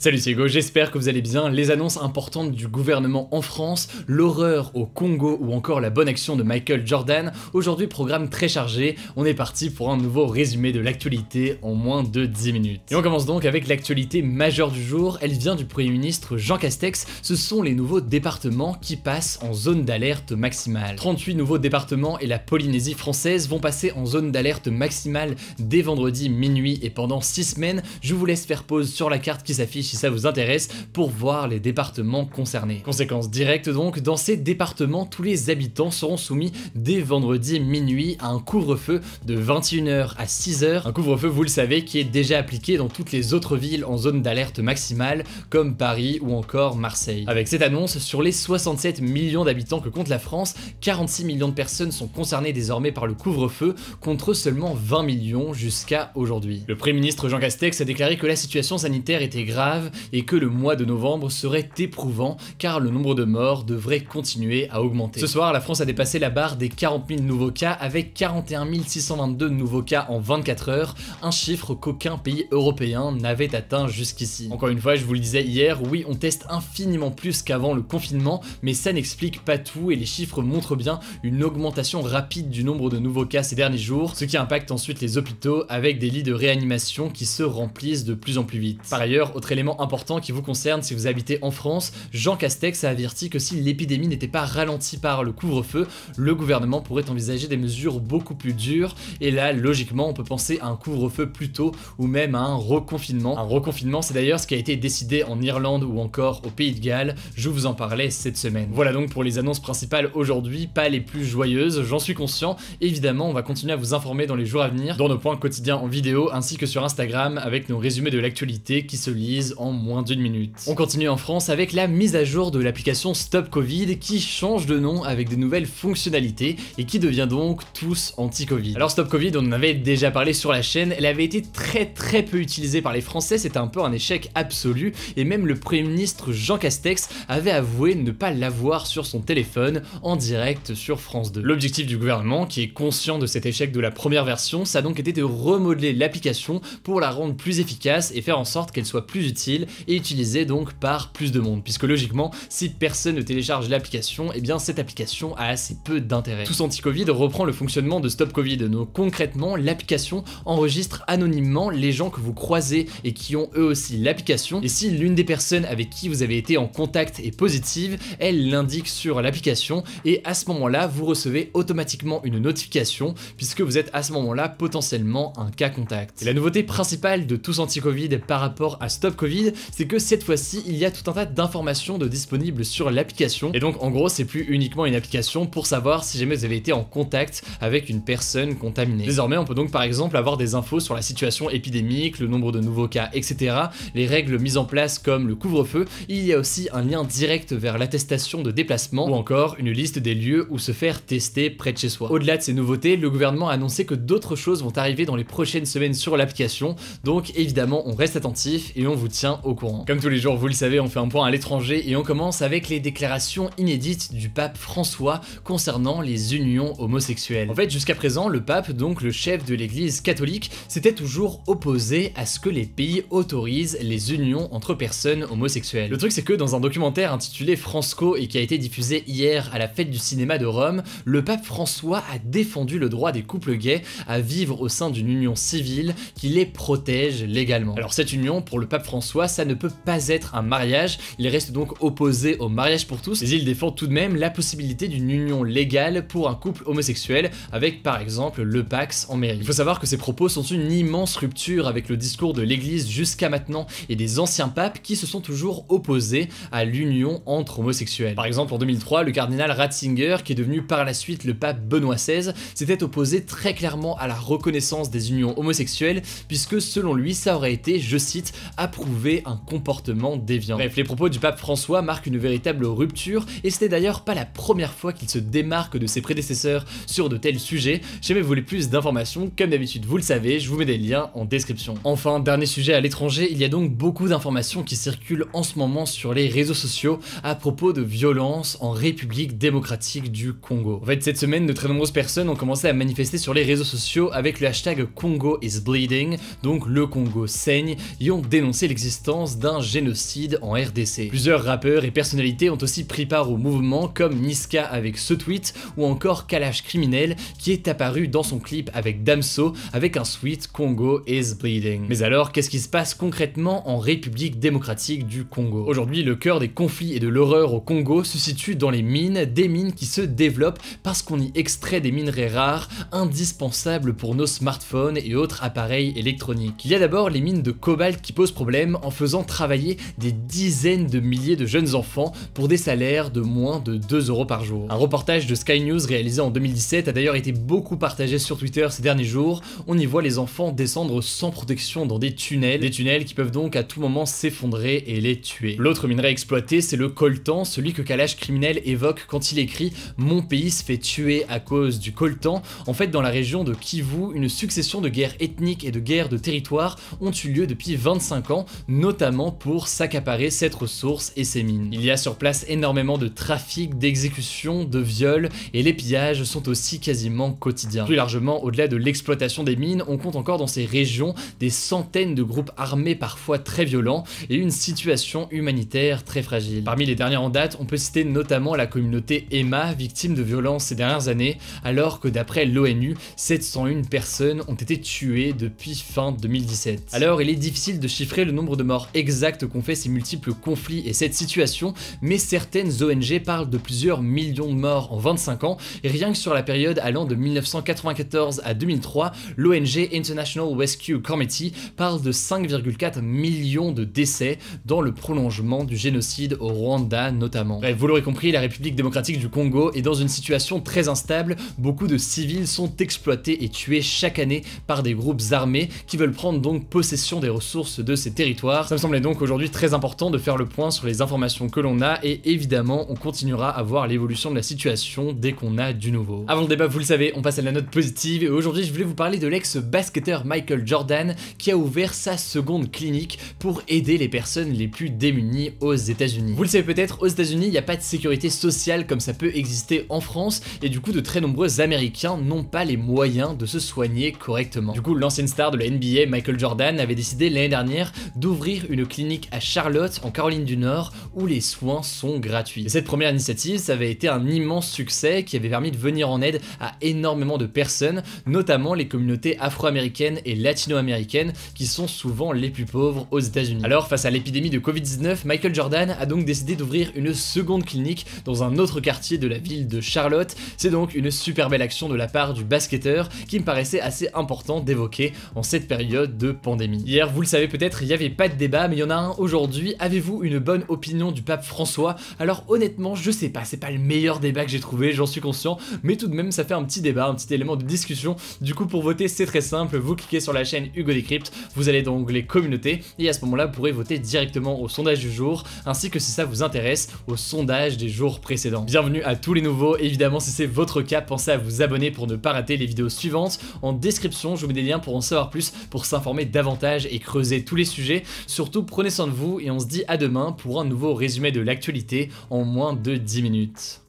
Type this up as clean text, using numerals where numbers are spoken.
Salut, c'est Hugo, j'espère que vous allez bien. Les annonces importantes du gouvernement en France, l'horreur au Congo ou encore la bonne action de Michael Jordan. Aujourd'hui, programme très chargé. On est parti pour un nouveau résumé de l'actualité en moins de 10 minutes. Et on commence donc avec l'actualité majeure du jour. Elle vient du Premier ministre Jean Castex. Ce sont les nouveaux départements qui passent en zone d'alerte maximale. 38 nouveaux départements et la Polynésie française vont passer en zone d'alerte maximale dès vendredi minuit et pendant 6 semaines. Je vous laisse faire pause sur la carte qui s'affiche si ça vous intéresse pour voir les départements concernés. Conséquence directe donc, dans ces départements, tous les habitants seront soumis dès vendredi minuit à un couvre-feu de 21h à 6h. Un couvre-feu, vous le savez, qui est déjà appliqué dans toutes les autres villes en zone d'alerte maximale comme Paris ou encore Marseille. Avec cette annonce, sur les 67 millions d'habitants que compte la France, 46 millions de personnes sont concernées désormais par le couvre-feu contre seulement 20 millions jusqu'à aujourd'hui. Le Premier ministre Jean Castex a déclaré que la situation sanitaire était grave et que le mois de novembre serait éprouvant car le nombre de morts devrait continuer à augmenter. Ce soir, la France a dépassé la barre des 40 000 nouveaux cas avec 41 622 nouveaux cas en 24 heures, un chiffre qu'aucun pays européen n'avait atteint jusqu'ici. Encore une fois, je vous le disais hier, oui, on teste infiniment plus qu'avant le confinement, mais ça n'explique pas tout et les chiffres montrent bien une augmentation rapide du nombre de nouveaux cas ces derniers jours, ce qui impacte ensuite les hôpitaux avec des lits de réanimation qui se remplissent de plus en plus vite. Par ailleurs, autre élément important qui vous concerne si vous habitez en France, Jean Castex a averti que si l'épidémie n'était pas ralentie par le couvre-feu, le gouvernement pourrait envisager des mesures beaucoup plus dures et là, logiquement, on peut penser à un couvre-feu plus tôt ou même à un reconfinement. Un reconfinement, c'est d'ailleurs ce qui a été décidé en Irlande ou encore au Pays de Galles, je vous en parlais cette semaine. Voilà donc pour les annonces principales aujourd'hui, pas les plus joyeuses, j'en suis conscient. Évidemment, on va continuer à vous informer dans les jours à venir, dans nos points quotidiens en vidéo ainsi que sur Instagram avec nos résumés de l'actualité qui se lisent en moins d'une minute. On continue en France avec la mise à jour de l'application Stop Covid qui change de nom avec des nouvelles fonctionnalités et qui devient donc tous anti-Covid. Alors Stop Covid, on en avait déjà parlé sur la chaîne, elle avait été très peu utilisée par les Français, c'était un peu un échec absolu et même le Premier ministre Jean Castex avait avoué ne pas l'avoir sur son téléphone en direct sur France 2. L'objectif du gouvernement, qui est conscient de cet échec de la première version, ça a donc été de remodeler l'application pour la rendre plus efficace et faire en sorte qu'elle soit plus utile et utilisée donc par plus de monde, puisque logiquement, si personne ne télécharge l'application, et bien cette application a assez peu d'intérêt. Tous Anti-Covid reprend le fonctionnement de Stop Covid, donc concrètement, l'application enregistre anonymement les gens que vous croisez et qui ont eux aussi l'application, et si l'une des personnes avec qui vous avez été en contact est positive, elle l'indique sur l'application, et à ce moment-là, vous recevez automatiquement une notification, puisque vous êtes à ce moment-là potentiellement un cas contact. Et la nouveauté principale de Tous Anti-Covid par rapport à Stop Covid, c'est que cette fois-ci, il y a tout un tas d'informations disponibles sur l'application. Et donc, en gros, c'est plus uniquement une application pour savoir si jamais vous avez été en contact avec une personne contaminée. Désormais, on peut donc par exemple avoir des infos sur la situation épidémique, le nombre de nouveaux cas, etc., les règles mises en place comme le couvre-feu. Il y a aussi un lien direct vers l'attestation de déplacement ou encore une liste des lieux où se faire tester près de chez soi. Au-delà de ces nouveautés, le gouvernement a annoncé que d'autres choses vont arriver dans les prochaines semaines sur l'application. Donc, évidemment, on reste attentif et on vous tient au courant. Comme tous les jours, vous le savez, on fait un point à l'étranger et on commence avec les déclarations inédites du pape François concernant les unions homosexuelles. En fait, jusqu'à présent, le pape, donc le chef de l'église catholique, s'était toujours opposé à ce que les pays autorisent les unions entre personnes homosexuelles. Le truc, c'est que dans un documentaire intitulé Fransco et qui a été diffusé hier à la fête du cinéma de Rome, le pape François a défendu le droit des couples gays à vivre au sein d'une union civile qui les protège légalement. Alors cette union, pour le pape François, ça ne peut pas être un mariage, il reste donc opposé au mariage pour tous, mais il défend tout de même la possibilité d'une union légale pour un couple homosexuel avec par exemple le Pacs en mairie. Il faut savoir que ces propos sont une immense rupture avec le discours de l'église jusqu'à maintenant et des anciens papes qui se sont toujours opposés à l'union entre homosexuels. Par exemple en 2003, le cardinal Ratzinger, qui est devenu par la suite le pape Benoît XVI, s'était opposé très clairement à la reconnaissance des unions homosexuelles puisque selon lui ça aurait été, je cite, approuver un comportement déviant. Bref, les propos du pape François marquent une véritable rupture et c'était d'ailleurs pas la première fois qu'il se démarque de ses prédécesseurs sur de tels sujets. Si jamais vous voulez plus d'informations, comme d'habitude vous le savez, je vous mets des liens en description. Enfin, dernier sujet à l'étranger, il y a donc beaucoup d'informations qui circulent en ce moment sur les réseaux sociaux à propos de violences en République démocratique du Congo. En fait, cette semaine, de très nombreuses personnes ont commencé à manifester sur les réseaux sociaux avec le hashtag Congo is bleeding, donc le Congo saigne, et ont dénoncé l'existence l'existence d'un génocide en RDC. Plusieurs rappeurs et personnalités ont aussi pris part au mouvement, comme Niska avec ce tweet, ou encore Kalash Criminel qui est apparu dans son clip avec Damso avec un tweet Congo is bleeding. Mais alors, qu'est-ce qui se passe concrètement en République démocratique du Congo? Aujourd'hui, le cœur des conflits et de l'horreur au Congo se situe dans les mines, des mines qui se développent parce qu'on y extrait des minerais rares, indispensables pour nos smartphones et autres appareils électroniques. Il y a d'abord les mines de cobalt qui posent problème en faisant travailler des dizaines de milliers de jeunes enfants pour des salaires de moins de 2 € par jour. Un reportage de Sky News réalisé en 2017 a d'ailleurs été beaucoup partagé sur Twitter ces derniers jours. On y voit les enfants descendre sans protection dans des tunnels qui peuvent donc à tout moment s'effondrer et les tuer. L'autre minerai exploité, c'est le coltan, celui que Kalash Criminel évoque quand il écrit « Mon pays se fait tuer à cause du coltan ». En fait, dans la région de Kivu, une succession de guerres ethniques et de guerres de territoire ont eu lieu depuis 25 ans, notamment pour s'accaparer cette ressource et ses mines. Il y a sur place énormément de trafic, d'exécutions, de viols, et les pillages sont aussi quasiment quotidiens. Plus largement, au-delà de l'exploitation des mines, on compte encore dans ces régions des centaines de groupes armés parfois très violents et une situation humanitaire très fragile. Parmi les dernières en date, on peut citer notamment la communauté Emma, victime de violences ces dernières années, alors que d'après l'ONU, 701 personnes ont été tuées depuis fin 2017. Alors, il est difficile de chiffrer le nombre de morts exacts qu'ont fait ces multiples conflits et cette situation, mais certaines ONG parlent de plusieurs millions de morts en 25 ans, et rien que sur la période allant de 1994 à 2003, l'ONG International Rescue Committee parle de 5,4 millions de décès dans le prolongement du génocide au Rwanda notamment. Bref, vous l'aurez compris, la République démocratique du Congo est dans une situation très instable, beaucoup de civils sont exploités et tués chaque année par des groupes armés qui veulent prendre donc possession des ressources de ces territoires. Ça me semblait donc aujourd'hui très important de faire le point sur les informations que l'on a et évidemment on continuera à voir l'évolution de la situation dès qu'on a du nouveau. Avant le débat, vous le savez, on passe à la note positive et aujourd'hui je voulais vous parler de l'ex-basketteur Michael Jordan qui a ouvert sa seconde clinique pour aider les personnes les plus démunies aux États-Unis. Vous le savez peut-être, aux États-Unis, il n'y a pas de sécurité sociale comme ça peut exister en France et du coup de très nombreux Américains n'ont pas les moyens de se soigner correctement. Du coup, l'ancienne star de la NBA, Michael Jordan, avait décidé l'année dernière d'ouvrir une clinique à Charlotte, en Caroline du Nord, où les soins sont gratuits. Et cette première initiative, ça avait été un immense succès qui avait permis de venir en aide à énormément de personnes, notamment les communautés afro-américaines et latino-américaines qui sont souvent les plus pauvres aux États-Unis. Alors, face à l'épidémie de Covid-19, Michael Jordan a donc décidé d'ouvrir une seconde clinique dans un autre quartier de la ville de Charlotte. C'est donc une super belle action de la part du basketteur qui me paraissait assez important d'évoquer en cette période de pandémie. Hier, vous le savez peut-être, il n'y avait pas de débat, mais il y en a un aujourd'hui. Avez-vous une bonne opinion du pape François? Alors honnêtement, je sais pas, c'est pas le meilleur débat que j'ai trouvé, j'en suis conscient, mais tout de même ça fait un petit débat, un petit élément de discussion. Du coup, pour voter, c'est très simple, vous cliquez sur la chaîne Hugo Décrypte, vous allez dans l'onglet communauté et à ce moment-là, vous pourrez voter directement au sondage du jour, ainsi que si ça vous intéresse, au sondage des jours précédents. Bienvenue à tous les nouveaux, évidemment si c'est votre cas, pensez à vous abonner pour ne pas rater les vidéos suivantes. En description, je vous mets des liens pour en savoir plus, pour s'informer davantage et creuser tous les sujets. Surtout, prenez soin de vous et on se dit à demain pour un nouveau résumé de l'actualité en moins de 10 minutes.